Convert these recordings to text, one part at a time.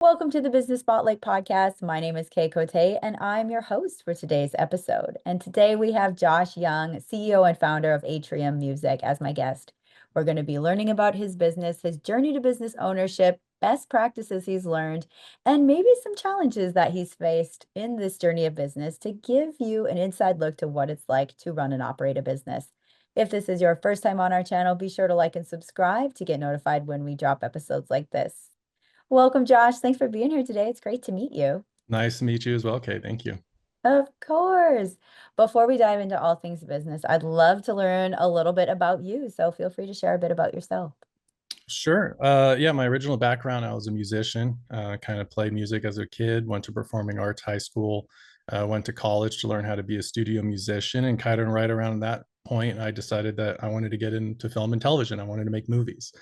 Welcome to the Business Spotlight podcast. My name is Cote, and I'm your host for today's episode. And today we have Josh Young, CEO and founder of Atrium Music, as my guest. We're going to be learning about his business, his journey to business ownership, best practices he's learned, and maybe some challenges that he's faced in this journey of business to give you an inside look to what it's like to run and operate a business. If this is your first time on our channel, be sure to like and subscribe to get notified when we drop episodes like this. Welcome, Josh. Thanks for being here today. It's great to meet you. Nice to meet you as well. Okay, thank you. Of course. Before we dive into all things business, I'd love to learn a little bit about you. So feel free to share a bit about yourself. Sure. Yeah, my original background, I was a musician, kind of played music as a kid, went to performing arts high school, went to college to learn how to be a studio musician. And kind of right around that point, I decided that I wanted to get into film and television. I wanted to make movies.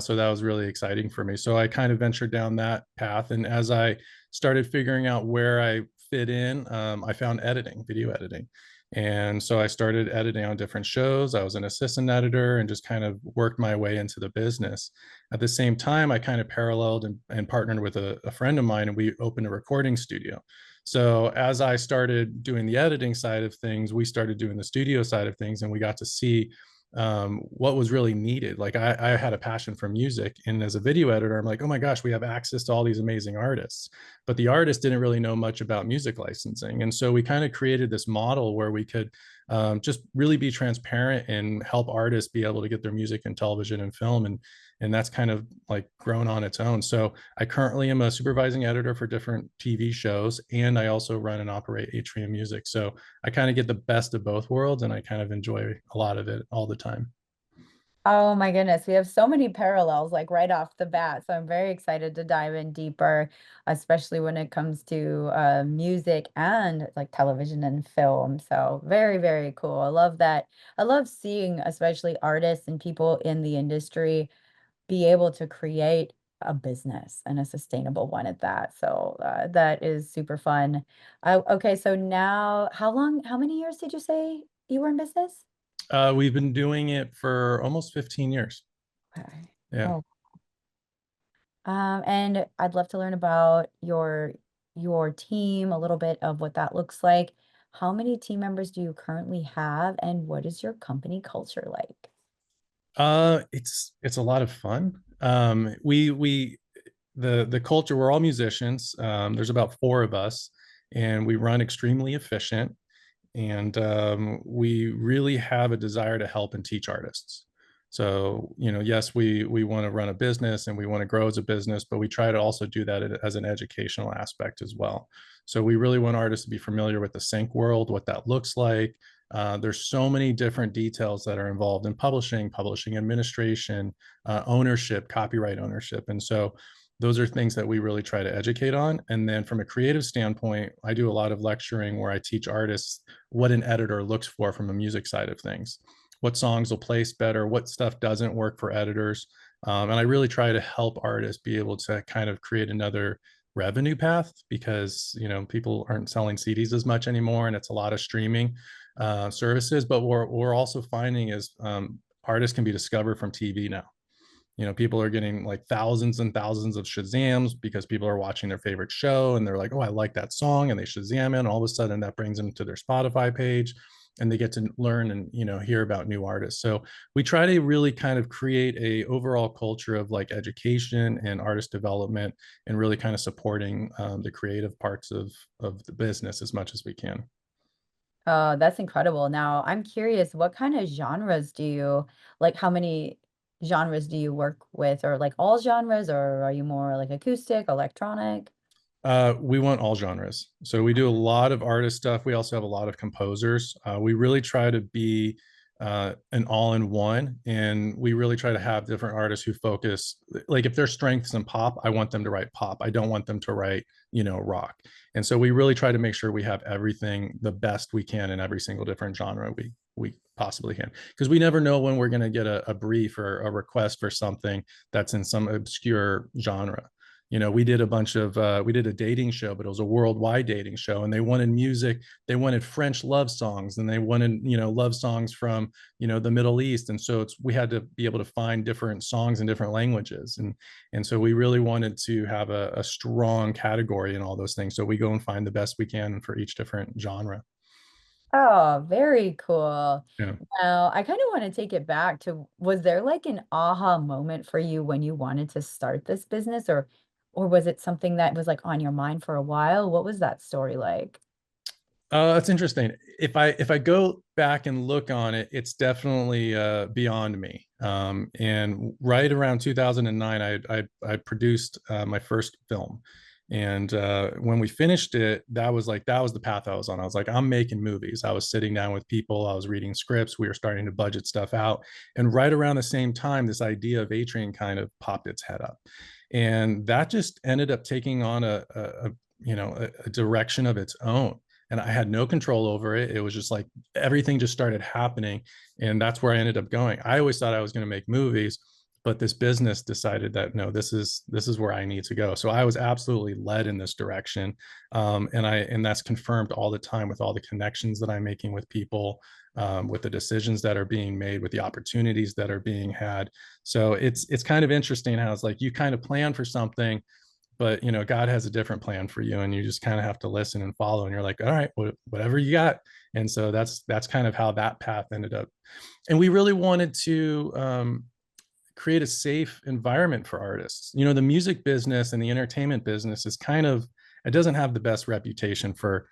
So that was really exciting for me. So I kind of ventured down that path. And as I started figuring out where I fit in, I found editing, video editing. And so I started editing on different shows. I was an assistant editor and just kind of worked my way into the business. At the same time, I kind of paralleled and partnered with a friend of mine, and we opened a recording studio. So as I started doing the editing side of things, we started doing the studio side of things, and we got to see what was really needed. Like I had a passion for music, and as a video editor, I'm like, oh my gosh, we have access to all these amazing artists, but the artist didn't really know much about music licensing. And so we kind of created this model where we could just really be transparent and help artists be able to get their music in television and film. And that's kind of like grown on its own. So I currently am a supervising editor for different TV shows, and I also run and operate Atrium Music. So I kind of get the best of both worlds, and I kind of enjoy a lot of it all the time. Oh my goodness, we have so many parallels like right off the bat. So I'm very excited to dive in deeper, especially when it comes to music and like television and film. So very, very cool. I love that. I love seeing especially artists and people in the industry be able to create a business and a sustainable one at that. So that is super fun. Okay, so now how many years did you say you were in business? We've been doing it for almost 15 years. Okay. Yeah. Oh, and I'd love to learn about your team, a little bit of what that looks like. How many team members do you currently have, and what is your company culture like? It's a lot of fun. We the culture, we're all musicians. There's about four of us, and we run extremely efficient. And we really have a desire to help and teach artists. So, yes, we want to run a business and we want to grow as a business, but we try to also do that as an educational aspect as well. So we really want artists to be familiar with the sync world, what that looks like. There's so many different details that are involved in publishing administration, ownership, copyright ownership. And so those are things that we really try to educate on. And then from a creative standpoint, I do a lot of lecturing where I teach artists what an editor looks for from a music side of things, what songs will place better, what stuff doesn't work for editors. And I really try to help artists be able to kind of create another revenue path, because people aren't selling CDs as much anymore, and it's a lot of streaming services. But we're also finding is artists can be discovered from TV now. People are getting like thousands and thousands of Shazams because people are watching their favorite show and they're like, oh, I like that song, and they Shazam it, and all of a sudden that brings them to their Spotify page, and they get to learn and hear about new artists. So we try to really kind of create a overall culture of like education and artist development, and really kind of supporting the creative parts of the business as much as we can. Oh, that's incredible. Now, I'm curious, what kind of genres do you like? How many genres do you work with, or like all genres, or are you more like acoustic, electronic? We want all genres. So we do a lot of artist stuff. We also have a lot of composers. We really try to be an all-in-one, and we really try to have different artists who focus. Like if their strengths in pop, I want them to write pop. I don't want them to write, rock. And so we really try to make sure we have everything the best we can in every single different genre we possibly can, because we never know when we're going to get a brief or a request for something that's in some obscure genre. We did a bunch of we did a dating show, but it was a worldwide dating show, and they wanted music. They wanted French love songs, and they wanted love songs from the Middle East, and so we had to be able to find different songs in different languages, and so we really wanted to have a strong category in all those things. So we go and find the best we can for each different genre. Oh, very cool. Yeah. Now, I kind of want to take it back to, was there like an aha moment for you when you wanted to start this business, or was it something that was like on your mind for a while? What was that story like? That's interesting. If I go back and look on it, it's definitely beyond me. And right around 2009, I produced my first film, and when we finished it, that was the path I was on. I was like, I'm making movies. I was sitting down with people. I was reading scripts. We were starting to budget stuff out, and right around the same time, this idea of Atrium kind of popped its head up, and that just ended up taking on a direction of its own, and I had no control over it. It was just like everything just started happening. And that's where I ended up going. I always thought I was going to make movies, but this business decided that no, this is where I need to go. So I was absolutely led in this direction. And that's confirmed all the time with all the connections that I'm making with people, with the decisions that are being made, with the opportunities that are being had. So it's kind of interesting how it's like you kind of plan for something, but God has a different plan for you, and you just kind of have to listen and follow, and you're like, all right, whatever you got. And so that's kind of how that path ended up. And we really wanted to create a safe environment for artists. The music business and the entertainment business is kind of, it doesn't have the best reputation for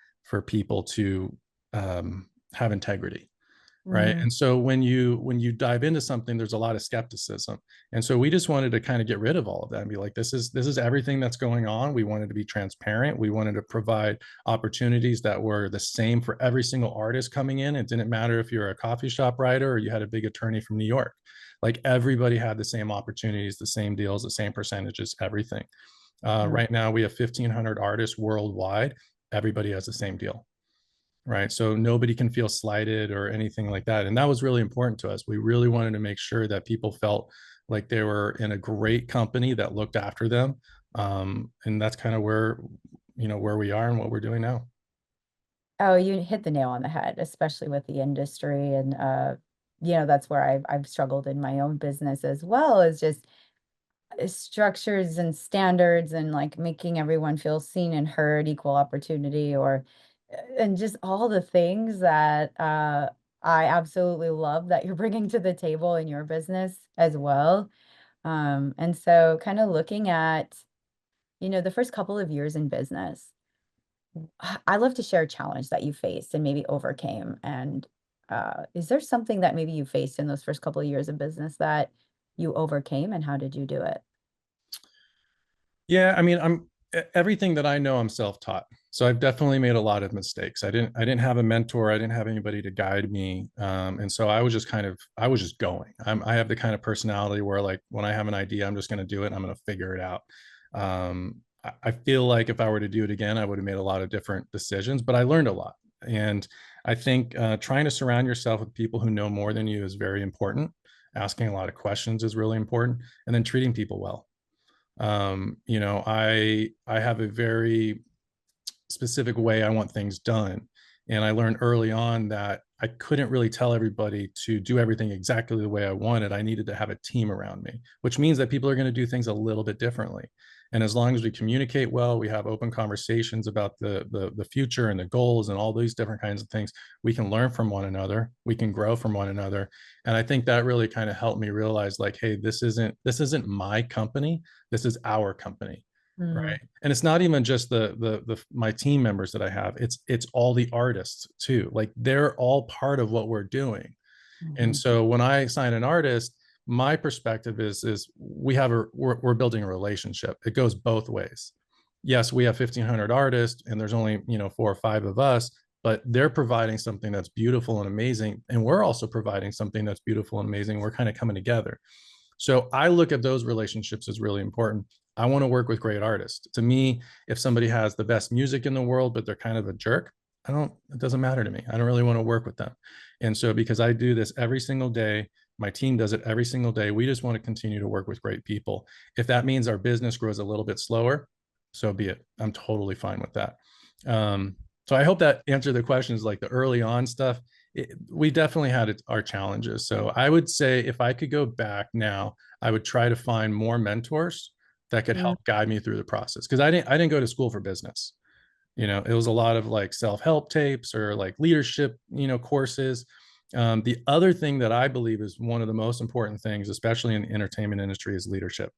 people to have integrity, right? Mm, And so when you dive into something, there's a lot of skepticism, and so we just wanted to kind of get rid of all of that and be like, this is everything that's going on. We wanted to be transparent. We wanted to provide opportunities that were the same for every single artist coming in. It didn't matter if you're a coffee shop writer or you had a big attorney from New York. Like, everybody had the same opportunities, the same deals, the same percentages, everything. mm. Right now we have 1,500 artists worldwide. Everybody has the same deal, right? So nobody can feel slighted or anything like that. And that was really important to us. We really wanted to make sure that people felt like they were in a great company that looked after them. And that's kind of where we are and what we're doing now. Oh, you hit the nail on the head, especially with the industry. And that's where I've struggled in my own business as well, is just structures and standards and like making everyone feel seen and heard, equal opportunity, or and just all the things that I absolutely love that you're bringing to the table in your business as well. And so kind of looking at, the first couple of years in business, I love to share a challenge that you faced and maybe overcame. And is there something that maybe you faced in those first couple of years of business that you overcame, and how did you do it? Yeah, I mean, everything that I know, I'm self-taught. So I've definitely made a lot of mistakes. I didn't have a mentor. I didn't have anybody to guide me. And so I was just going. I have the kind of personality where, like, when I have an idea, I'm just going to do it. And I'm going to figure it out. I feel like if I were to do it again, I would have made a lot of different decisions, but I learned a lot. And I think trying to surround yourself with people who know more than you is very important. Asking a lot of questions is really important, and then treating people well. I have a very specific way I want things done, and I learned early on that I couldn't really tell everybody to do everything exactly the way I wanted. I needed to have a team around me, which means that people are going to do things a little bit differently. And as long as we communicate well, we have open conversations about the future and the goals and all these different kinds of things, we can learn from one another, we can grow from one another. And I think that really kind of helped me realize, like, hey, this isn't my company, this is our company, Mm, right? And it's not even just the my team members that I have, it's all the artists too. Like, they're all part of what we're doing. And mhm, so when I sign an artist, my perspective is we're building a relationship. It goes both ways. Yes, we have 1,500 artists, and there's only 4 or 5 of us, but they're providing something that's beautiful and amazing, and we're also providing something that's beautiful and amazing. We're kind of coming together. So I look at those relationships as really important. I want to work with great artists. To me, if somebody has the best music in the world, but they're kind of a jerk, it doesn't matter to me. I don't really want to work with them. And so, because I do this every single day, My team does it every single day. We just want to continue to work with great people. If that means our business grows a little bit slower, so be it. I'm totally fine with that. So I hope that answered the questions. Like the early on stuff, we definitely had our challenges. So I would say if I could go back now, I would try to find more mentors that could Mm, help guide me through the process, because I didn't go to school for business. It was a lot of like self-help tapes or like leadership courses. The other thing that I believe is one of the most important things, especially in the entertainment industry, is leadership.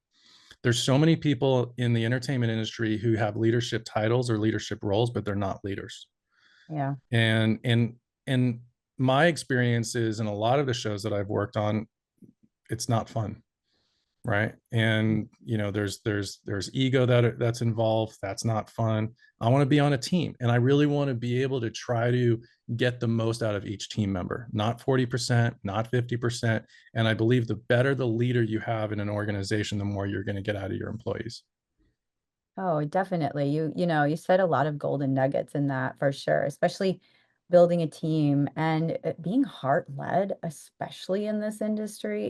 There's so many people in the entertainment industry who have leadership titles or leadership roles, but they're not leaders. yeah. And my experiences in a lot of the shows that I've worked on, it's not fun, right? And there's ego that's involved. That's not fun. I want to be on a team, and I really want to be able to try to get the most out of each team member, not 40%, not 50%. And I believe the better the leader you have in an organization, the more you're going to get out of your employees. Oh, definitely. You said a lot of golden nuggets in that for sure, especially building a team and being heart-led, especially in this industry,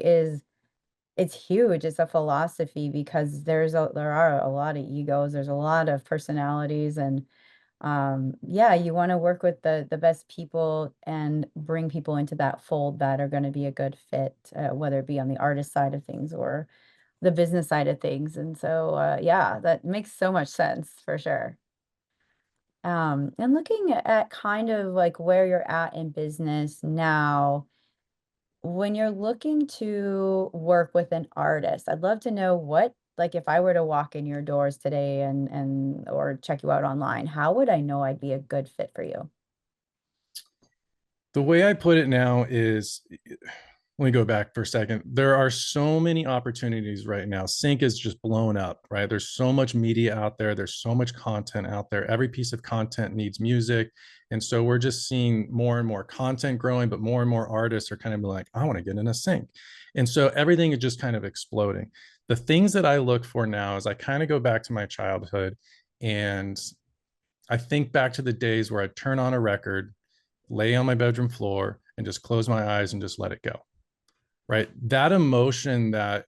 it's huge. It's a philosophy because there are a lot of egos, there's a lot of personalities, and yeah, you want to work with the best people and bring people into that fold that are going to be a good fit, whether it be on the artist side of things or the business side of things. And so, yeah, that makes so much sense for sure. And looking at kind of like where you're at in business now, when you're looking to work with an artist, I'd love to know what, like if I were to walk in your doors today and or check you out online, how would I know I'd be a good fit for you? The way I put it now is, let me go back for a second. There are so many opportunities right now. Sync is just blown up, right? There's so much media out there. There's so much content out there. Every piece of content needs music. And so we're just seeing more and more content growing, but more and more artists are kind of like, I want to get in a sync. And so everything is just kind of exploding. The things that I look for now is I kind of go back to my childhood, and I think back to the days where I'd turn on a record, lay on my bedroom floor, and just close my eyes and just let it go. Right? That emotion that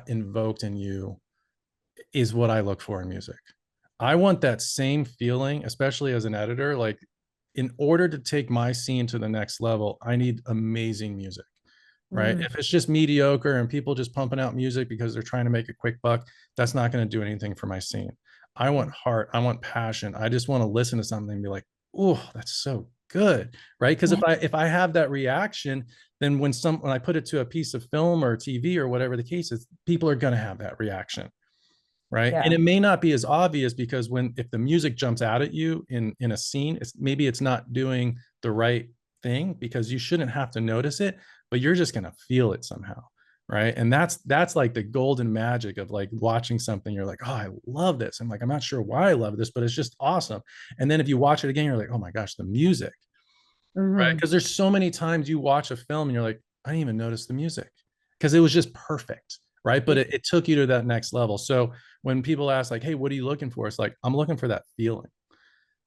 invoked in you is what I look for in music. I want that same feeling, especially as an editor. Like, in order to take my scene to the next level, I need amazing music, right? Mm, If it's just mediocre and people just pumping out music because they're trying to make a quick buck, that's not going to do anything for my scene. I want heart. I want passion. I just want to listen to something and be like, oh, that's so good, right? Because if I have that reaction, then when I put it to a piece of film or TV or whatever the case is, people are going to have that reaction, right? And yeah. it may not be as obvious, because if the music jumps out at you in a scene, maybe it's not doing the right thing, because you shouldn't have to notice it, but you're just going to feel it somehow, right? And that's like the golden magic of like watching something. You're like, oh, I love this. I'm like, I'm not sure why I love this, but it's just awesome. And then if you watch it again, you're like, oh my gosh, the music, right? Hmm. Because there's so many times you watch a film and you're like, I didn't even notice the music because it was just perfect, right? But it took you to that next level. So when people ask like, hey, what are you looking for? It's like, I'm looking for that feeling,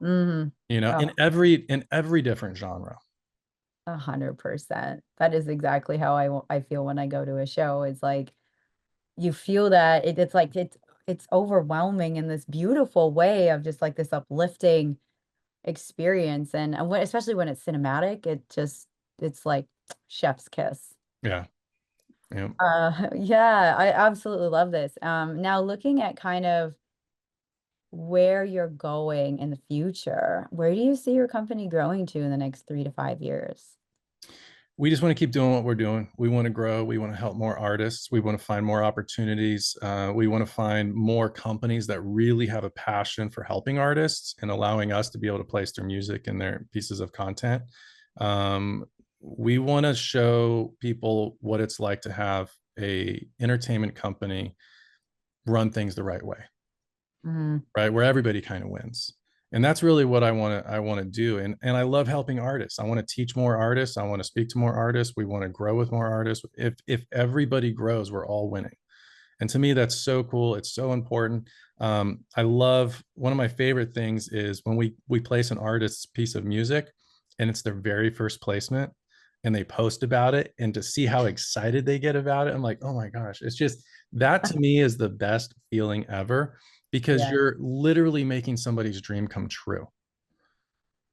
Hmm. in Oh, every different genre. 100%. That is exactly how I feel when I go to a show. It's like you feel that it's like it's overwhelming in this beautiful way of just like this uplifting experience. And when, especially when it's cinematic, it's like chef's kiss. Yeah. Yeah. Yeah, I absolutely love this. Now looking at kind of where you're going in the future, where do you see your company growing to in the next 3 to 5 years? We just want to keep doing what we're doing. We want to grow. We want to help more artists. We want to find more opportunities. We want to find more companies that really have a passion for helping artists and allowing us to be able to place their music and their pieces of content. We want to show people what it's like to have a entertainment company run things the right way, Mhm. right? Where everybody kind of wins. And that's really what I want to do. And I love helping artists. I want to teach more artists. I want to speak to more artists. We want to grow with more artists. If everybody grows, we're all winning. And to me, that's so cool. It's so important. I love, one of my favorite things is when we place an artist's piece of music and it's their very first placement. and they post about it, and to see how excited they get about it, I'm like, oh my gosh, it's just that to me is the best feeling ever, because Yeah. you're literally making somebody's dream come true,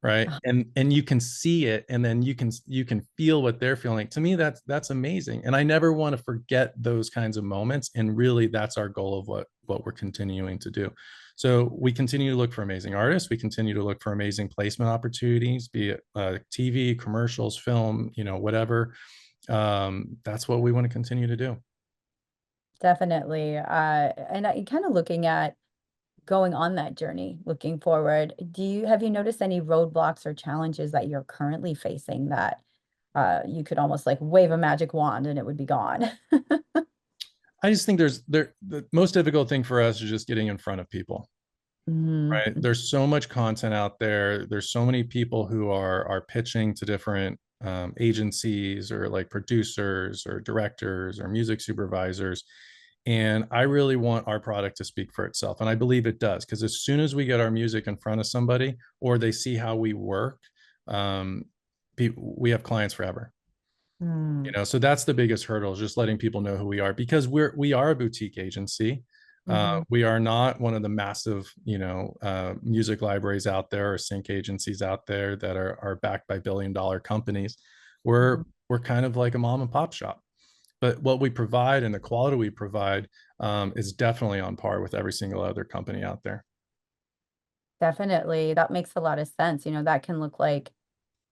right? And you can see it, and then you can feel what they're feeling. To me, that's amazing, and I never want to forget those kinds of moments, and really that's our goal of what we're continuing to do. So we continue to look for amazing artists, we continue to look for amazing placement opportunities, be it TV commercials, film, whatever. That's what we want to continue to do. Definitely. And I kind of looking at going on that journey, looking forward, have you noticed any roadblocks or challenges that you're currently facing that you could almost like wave a magic wand and it would be gone? I just think the most difficult thing for us is just getting in front of people. Mm, Right, there's so much content out there, there's so many people who are pitching to different agencies, or like producers or directors or music supervisors, and I really want our product to speak for itself, and I believe it does, because as soon as we get our music in front of somebody, or they see how we work, um, we have clients forever. mm, So that's the biggest hurdle, is just letting people know who we are, because we are a boutique agency. hmm. We are not one of the massive music libraries out there, or sync agencies out there that are backed by billion-dollar companies. we're Hmm. we're kind of like a mom and pop shop, but what we provide and the quality we provide is definitely on par with every single other company out there. Definitely. That makes a lot of sense. That can look like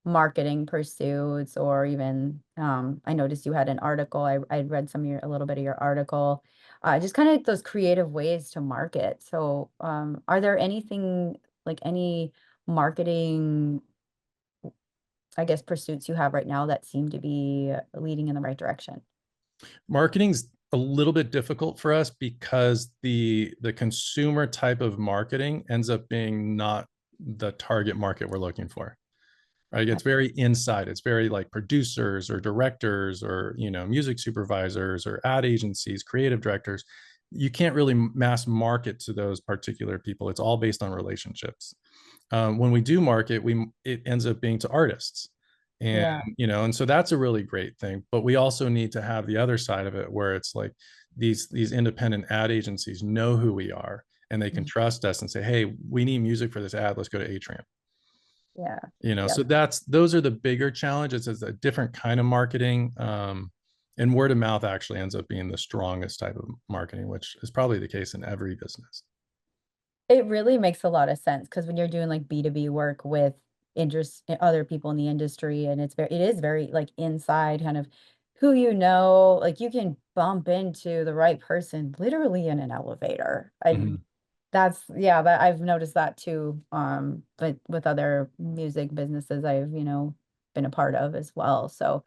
marketing pursuits, or even I noticed you had an article. I read a little bit of your article. Just kind of those creative ways to market. So are there anything like any marketing, I guess, pursuits you have right now that seem to be leading in the right direction? Marketing's a little bit difficult for us, because the consumer type of marketing ends up being not the target market we're looking for. Right, it's very inside, it's very like producers or directors, or music supervisors, or ad agencies, creative directors. You can't really mass market to those particular people, it's all based on relationships. When we do market, it ends up being to artists, and Yeah. and so that's a really great thing, but we also need to have the other side of it, where it's like these independent ad agencies know who we are, and they can Mhm. trust us and say, hey, we need music for this ad, let's go to Atrium. Yeah. Yeah. So those are the bigger challenges. It's a different kind of marketing, and word of mouth actually ends up being the strongest type of marketing, which is probably the case in every business. It really makes a lot of sense because when you're doing like B2B work with other people in the industry, and it is very like inside kind of who like you can bump into the right person literally in an elevator. Mhm. Yeah, that I've noticed that too. But with other music businesses I've, been a part of as well. So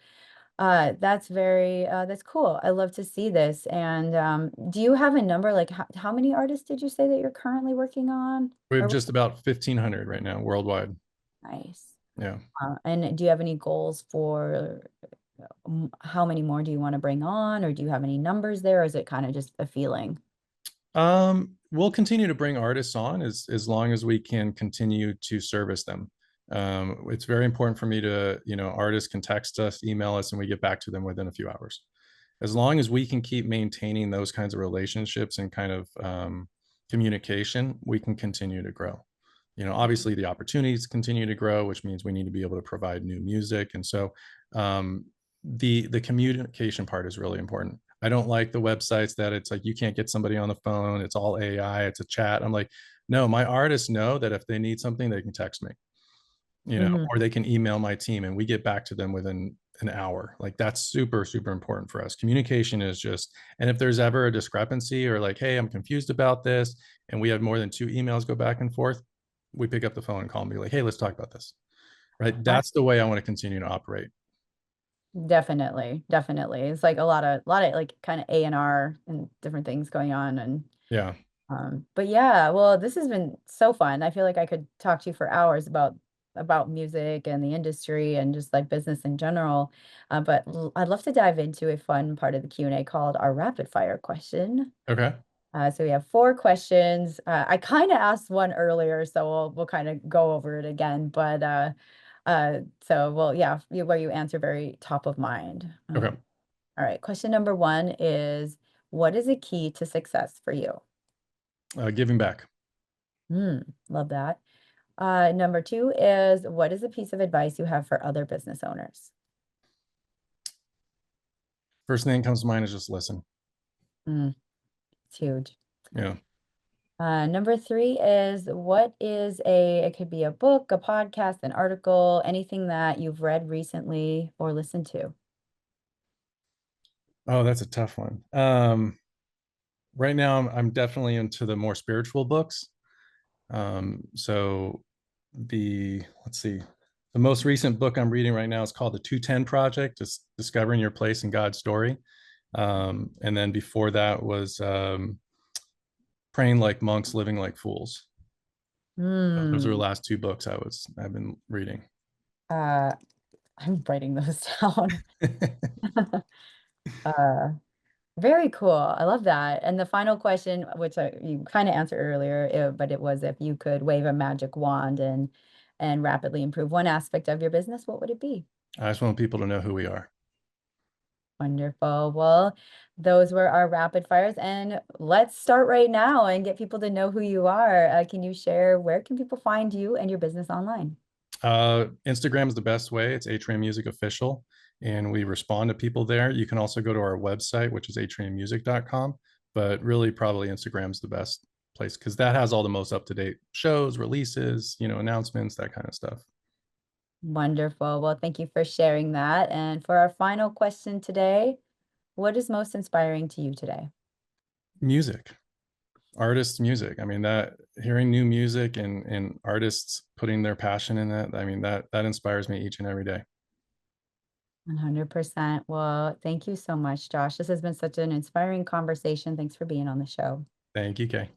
that's cool. I love to see this. And do you have a number? Like how many artists did you say that you're currently working on? We have Or just about 1,500 right now worldwide. nice. Yeah. And do you have any goals for how many more do you want to bring on, or do you have any numbers there, or is it kind of just a feeling? We'll continue to bring artists on as long as we can continue to service them. It's very important for me to, artists can text us, email us, and we get back to them within a few hours. As long as we can keep maintaining those kinds of relationships and kind of communication, we can continue to grow. Obviously the opportunities continue to grow, which means we need to be able to provide new music, and so the communication part is really important. I don't like the websites that it's like you can't get somebody on the phone, it's all AI, it's a chat. I'm like, no, my artists know that if they need something, they can text me, Hmm. or they can email my team, and we get back to them within an hour. Like that's super, super important for us. Communication is just, and if there's ever a discrepancy, or like, hey, I'm confused about this, and we have more than two emails go back and forth, we pick up the phone and call and be like, hey, let's talk about this. Right. That's the way I want to continue to operate. Definitely, definitely. It's like a lot of like kind of A&R and different things going on. And Yeah. but yeah, well, this has been so fun. I feel like I could talk to you for hours about music and the industry and just like business in general. But I'd love to dive into a fun part of the Q&A called our rapid fire question. Okay. So we have four questions. I kind of asked one earlier, so we'll kind of go over it again. But So, well, yeah, where you answer very top of mind. Okay. All right. Question number one is, what is a key to success for you? Giving back. Hmm, love that. Number two is, what is a piece of advice you have for other business owners? First thing that comes to mind is just listen. Mm, it's huge. Yeah. Number three is, what is it could be a book, a podcast, an article, anything that you've read recently or listened to? Oh, that's a tough one. Right now, I'm definitely into the more spiritual books. So let's see, the most recent book I'm reading right now is called The 210 Project, just discovering your place in God's story. And then before that was Praying Like Monks, Living Like Fools. Those are the Hmm. last two books I've been reading. Uh, I'm writing those down. Uh, Very cool. I love that. And the final question, which you kind of answered earlier, but it was, if you could wave a magic wand and rapidly improve one aspect of your business, what would it be? I just want people to know who we are. Wonderful. Well, those were our rapid fires, and let's start right now and get people to know who you are. Can you share, where can people find you and your business online? Instagram is the best way. It's Atrium Music Official, and we respond to people there. You can also go to our website, which is atriummusic.com, but really probably Instagram's the best place because that has all the most up-to-date shows, releases, announcements, that kind of stuff. Wonderful. Well, thank you for sharing that. And for our final question today, what is most inspiring to you today? Music, artists, music. I mean, that hearing new music and artists putting their passion in that, I mean, that inspires me each and every day. 100%. Well, thank you so much, Josh. This has been such an inspiring conversation. Thanks for being on the show. Thank you, Kay.